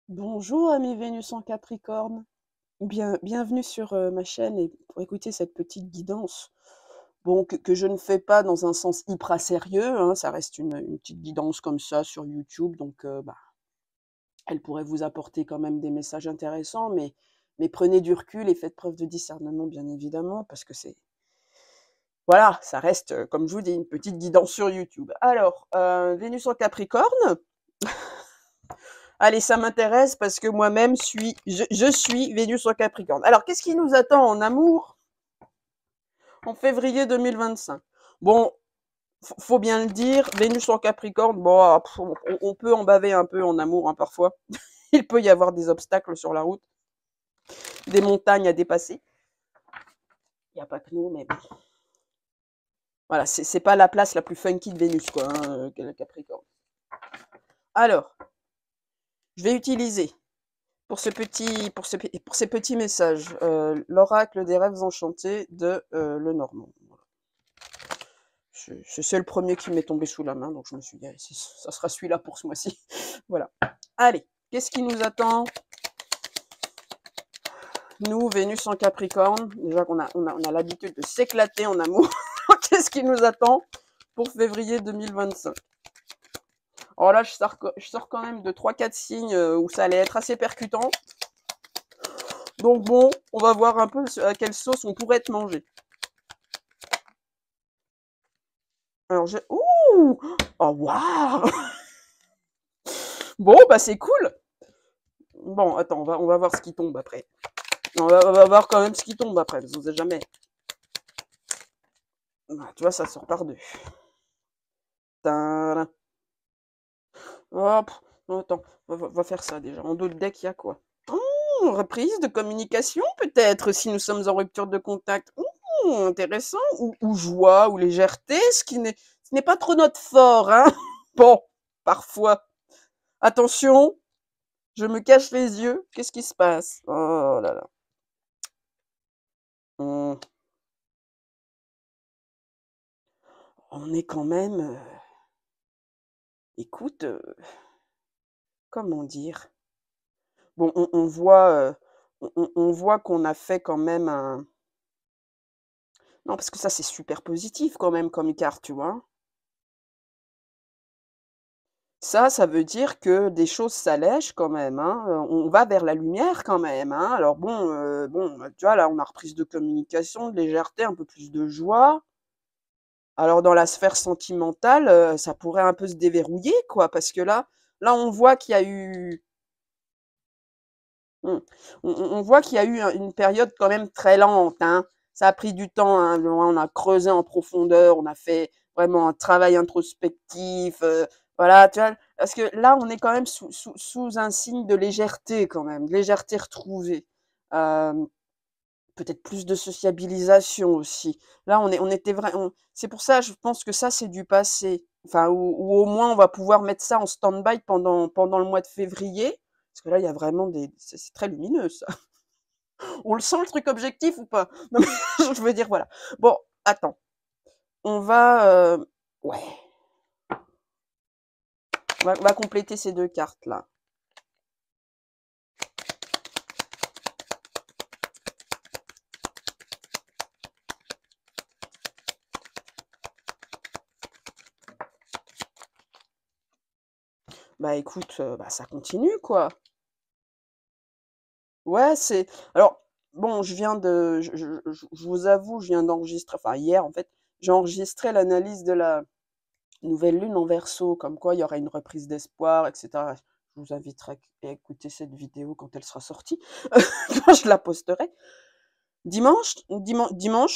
Bonjour ami Vénus en Capricorne, bienvenue sur ma chaîne et pour écouter cette petite guidance. Bon, que je ne fais pas dans un sens hyper sérieux, hein, ça reste une petite guidance comme ça sur YouTube, donc elle pourrait vous apporter quand même des messages intéressants, mais prenez du recul et faites preuve de discernement bien évidemment, parce que voilà, ça reste, comme je vous dis, une petite guidance sur YouTube. Alors, Vénus en Capricorne. Allez, ça m'intéresse parce que moi-même je suis Vénus en Capricorne. Alors, qu'est-ce qui nous attend en amour en février 2025? Bon, faut bien le dire, Vénus en Capricorne, bon, on peut en baver un peu en amour, hein, parfois. Il peut y avoir des obstacles sur la route, des montagnes à dépasser. Il n'y a pas que nous, mais bon. Voilà, c'est pas la place la plus funky de Vénus, quoi, hein, que le Capricorne. Alors, je vais utiliser pour ces petits messages, l'oracle des rêves enchantés de Lenormand. Voilà. C'est le premier qui m'est tombé sous la main, donc je me suis dit, allez, ça sera celui-là pour ce mois-ci. Voilà. Allez, qu'est-ce qui nous attend? Nous, Vénus en Capricorne, déjà qu'on a l'habitude de s'éclater en amour. Qu'est-ce qui nous attend pour février 2025? Alors là, je sors quand même de 3-4 signes où ça allait être assez percutant. Donc bon, on va voir un peu à quelle sauce on pourrait être mangé. Alors j'ai... Ouh! Oh waouh! Bon, bah c'est cool! Bon, attends, on va voir ce qui tombe après. On va voir quand même ce qui tombe après, parce qu'on sait jamais. Ah, tu vois, ça sort par deux. Tadam. Hop, attends, on va faire ça déjà. En dos de deck, il y a quoi? Oh, reprise de communication peut-être, si nous sommes en rupture de contact. Intéressant. Ou joie, ou légèreté, ce n'est pas trop notre fort, hein? Bon, parfois. Attention, je me cache les yeux. Qu'est-ce qui se passe? Oh là là. On est quand même... écoute, comment dire? Bon, on voit qu'on a fait quand même un... Non, parce que ça, c'est super positif quand même comme carte, tu vois? Ça veut dire que des choses s'allègent quand même, hein, on va vers la lumière quand même, hein. Alors bon, tu vois, là, on a reprise de communication, de légèreté, un peu plus de joie. Alors dans la sphère sentimentale, ça pourrait un peu se déverrouiller, quoi, parce que là, on voit qu'il y a eu on voit qu'il y a eu une période quand même très lente, hein. Ça a pris du temps, hein, on a creusé en profondeur, on a fait vraiment un travail introspectif, voilà, tu vois? Parce que là, on est quand même sous un signe de légèreté quand même, de légèreté retrouvée. Hem, Peut-être plus de sociabilisation aussi. Là, on était vraiment. C'est pour ça, je pense que ça, c'est du passé. Enfin, ou au moins, on va pouvoir mettre ça en stand-by pendant le mois de février. Parce que là, il y a vraiment des... C'est très lumineux, ça. On le sent, le truc objectif ou pas? Non, mais je veux dire, voilà. Bon, attends. On va... ouais. On va compléter ces deux cartes-là. Bah écoute, bah ça continue, quoi. Ouais, c'est... Alors, bon, je vous avoue, je viens d'enregistrer, enfin hier en fait, j'ai enregistré l'analyse de la nouvelle lune en Verseau, comme quoi il y aura une reprise d'espoir, etc. Je vous inviterai à écouter cette vidéo quand elle sera sortie, quand je la posterai. Dimanche,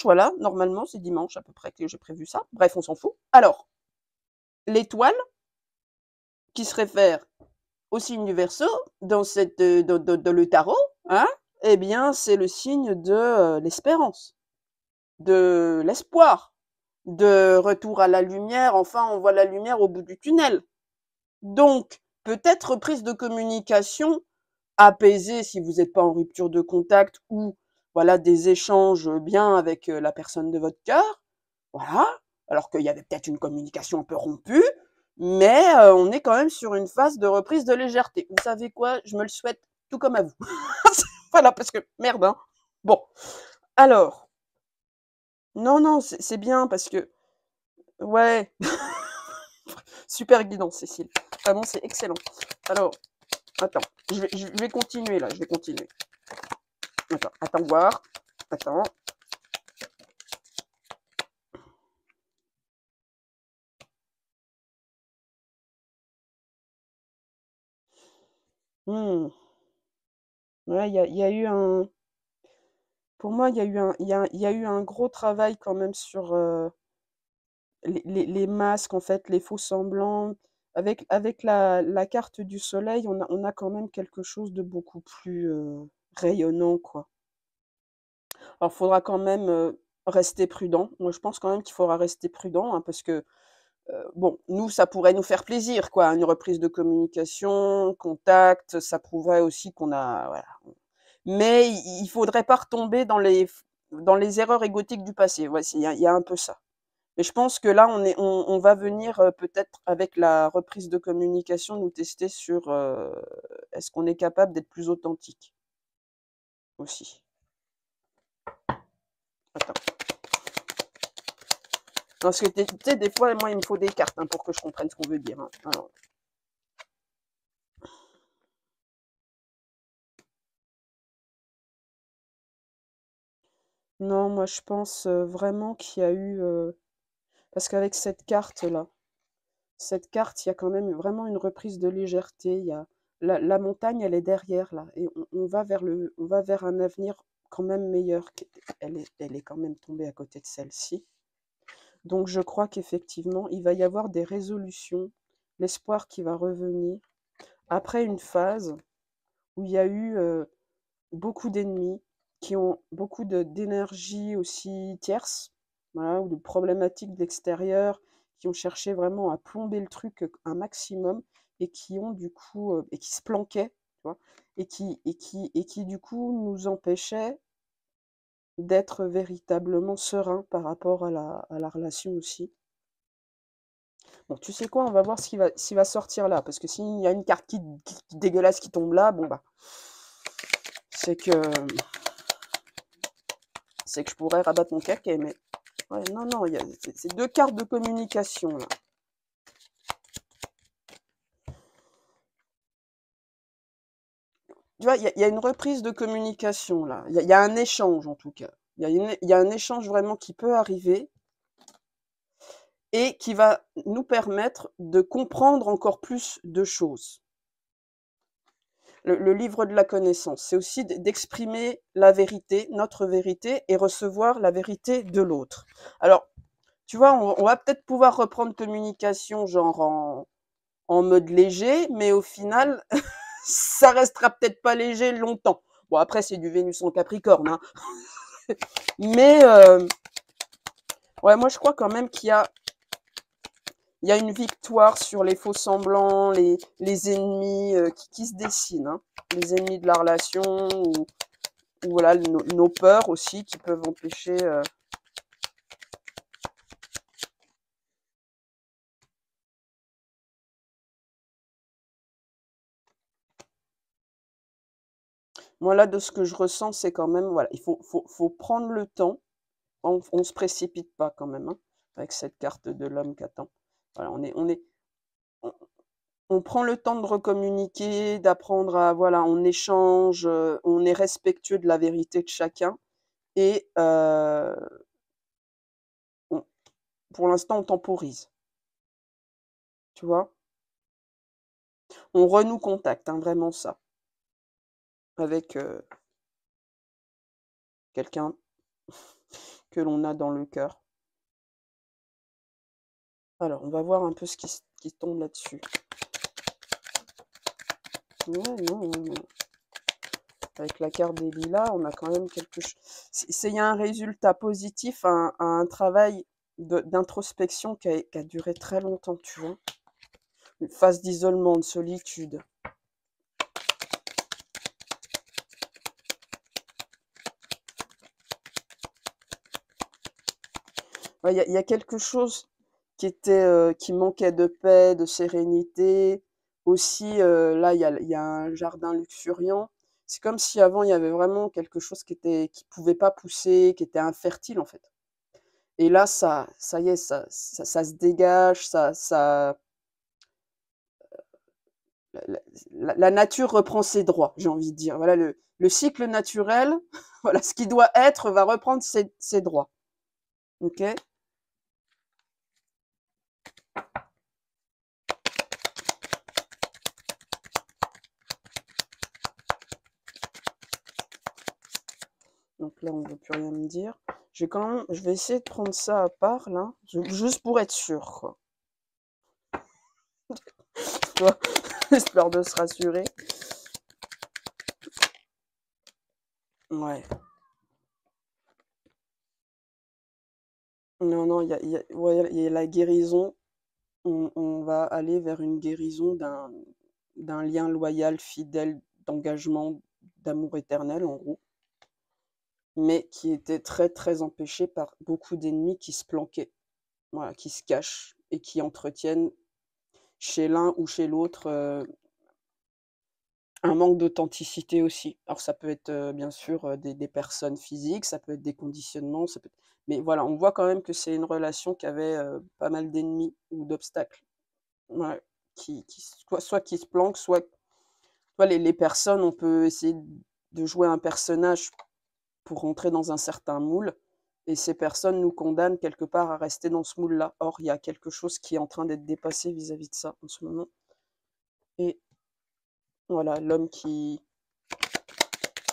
voilà, normalement c'est dimanche à peu près que j'ai prévu ça. Bref, on s'en fout. Alors, l'étoile qui se réfère au signe du Verseau dans dans le tarot, hein, eh bien, c'est le signe de l'espérance, de l'espoir, de retour à la lumière. Enfin, on voit la lumière au bout du tunnel. Donc, peut-être prise de communication apaisée si vous n'êtes pas en rupture de contact ou voilà des échanges bien avec la personne de votre cœur. Voilà. Alors qu'il y avait peut-être une communication un peu rompue. Mais on est quand même sur une phase de reprise de légèreté. Vous savez quoi? Je me le souhaite tout comme à vous. Voilà, parce que merde, hein. Bon, alors, non, non, c'est bien parce que, ouais, super guidance, Cécile. Vraiment, c'est excellent. Alors, attends, je vais continuer là, je vais continuer. Attends voir. Attends. Hmm. Ouais, il y a eu un. Pour moi, il y a eu il y a eu un gros travail quand même sur les masques, en fait, les faux semblants. Avec la carte du soleil, on a quand même quelque chose de beaucoup plus rayonnant, quoi. Alors, il faudra quand même rester prudent. Moi, je pense quand même qu'il faudra rester prudent, hein, parce que, bon, nous, ça pourrait nous faire plaisir, quoi. Une reprise de communication, contact, ça prouverait aussi qu'on a, voilà. Mais il faudrait pas retomber dans les erreurs égotiques du passé. Ouais, il y a un peu ça. Mais je pense que là, on va venir peut-être avec la reprise de communication nous tester sur est-ce qu'on est capable d'être plus authentique aussi. Attends. Parce que tu sais, des fois, moi, il me faut des cartes, hein, pour que je comprenne ce qu'on veut dire, hein. Alors, non, moi, je pense vraiment qu'il y a eu parce qu'avec cette carte, il y a quand même vraiment une reprise de légèreté. Il y a la montagne, elle est derrière là, et on va vers un avenir quand même meilleur. Elle est quand même tombée à côté de celle-ci. Donc je crois qu'effectivement, il va y avoir des résolutions, l'espoir qui va revenir après une phase où il y a eu beaucoup d'ennemis qui ont beaucoup d'énergie aussi tierce, voilà, ou de problématiques de l'extérieur, qui ont cherché vraiment à plomber le truc un maximum et qui ont du coup et qui se planquaient, tu vois, et qui du coup nous empêchaient d'être véritablement sereins par rapport à la relation aussi. Bon, tu sais quoi, on va voir ce qui va sortir là, parce que s'il y a une carte qui dégueulasse qui tombe là, bon bah, c'est que je pourrais rabattre mon caquet, mais ouais, non, non, c'est deux cartes de communication là. Tu vois, il y a une reprise de communication là. Il y a un échange en tout cas. Il y a un échange vraiment qui peut arriver et qui va nous permettre de comprendre encore plus de choses. Le livre de la connaissance, c'est aussi d'exprimer la vérité, notre vérité, et recevoir la vérité de l'autre. Alors, tu vois, on va peut-être pouvoir reprendre communication genre en mode léger, mais au final, ça restera peut-être pas léger longtemps. Bon, après, c'est du Vénus en Capricorne, hein. Mais, ouais, moi, je crois quand même qu'il y a une victoire sur les faux semblants, les ennemis qui se dessinent, hein. Les ennemis de la relation, ou voilà, nos peurs aussi qui peuvent empêcher. Moi, là, de ce que je ressens, c'est quand même, voilà, il faut prendre le temps. On se précipite pas quand même, hein, avec cette carte de l'homme qu'attend. Voilà, on, on prend le temps de recommuniquer, d'apprendre à, voilà, on échange, on est respectueux de la vérité de chacun. Et on- pour l'instant, on temporise, tu vois. On renoue contact, hein, vraiment ça, avec quelqu'un que l'on a dans le cœur. Alors, on va voir un peu ce qui tombe là-dessus. Ouais, non, non, non. Avec la carte des lilas, on a quand même quelque chose. Il y a un résultat positif à un travail d'introspection qui a duré très longtemps, tu vois. Une phase d'isolement, de solitude. Ouais, il y a quelque chose qui manquait de paix, de sérénité. Aussi, là, il y a un jardin luxuriant. C'est comme si avant, il y avait vraiment quelque chose qui pouvait pas pousser, qui était infertile, en fait. Et là, ça y est, ça se dégage, la, la nature reprend ses droits, j'ai envie de dire. Voilà, le cycle naturel, voilà, ce qui doit être va reprendre ses droits. Ok? Donc là, on ne veut plus rien me dire. Je vais essayer de prendre ça à part, là, juste pour être sûr, quoi. Tu vois, histoire de se rassurer. Ouais. Non, non, ouais, il y a la guérison. On va aller vers une guérison d'un lien loyal, fidèle, d'engagement, d'amour éternel, en gros, mais qui était très, très empêché par beaucoup d'ennemis qui se planquaient, voilà, qui se cachent et qui entretiennent chez l'un ou chez l'autre un manque d'authenticité aussi. Alors ça peut être bien sûr des personnes physiques, ça peut être des conditionnements, mais voilà, on voit quand même que c'est une relation qui avait pas mal d'ennemis ou d'obstacles. Ouais, soit qui se planquent, soit les personnes, on peut essayer de jouer un personnage pour rentrer dans un certain moule, et ces personnes nous condamnent quelque part à rester dans ce moule-là. Or, il y a quelque chose qui est en train d'être dépassé vis-à-vis de ça en ce moment. Et voilà, l'homme qui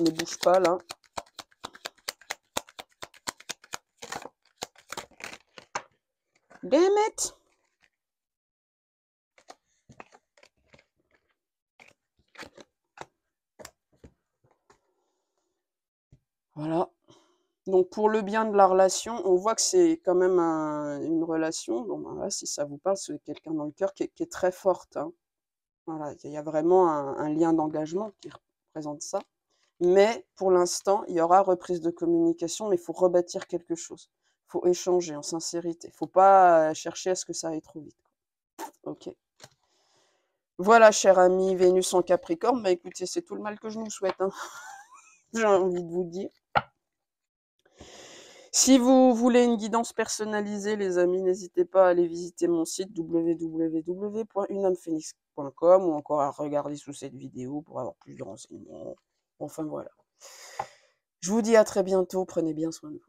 ne bouge pas là. Damn it! Voilà. Donc pour le bien de la relation, on voit que c'est quand même une relation, bon ben là, si ça vous parle, c'est quelqu'un dans le cœur qui est très forte, hein. Voilà, il y a vraiment un lien d'engagement qui représente ça. Mais pour l'instant, il y aura reprise de communication, mais il faut rebâtir quelque chose. Il faut échanger en sincérité. Il ne faut pas chercher à ce que ça aille trop vite. Ok. Voilà, cher ami, Vénus en Capricorne, bah écoutez, c'est tout le mal que je nous souhaite, hein. J'ai envie de vous dire. Si vous voulez une guidance personnalisée, les amis, n'hésitez pas à aller visiter mon site www.unehommephénix.com ou encore à regarder sous cette vidéo pour avoir plus de renseignements. Enfin voilà. Je vous dis à très bientôt, prenez bien soin de vous.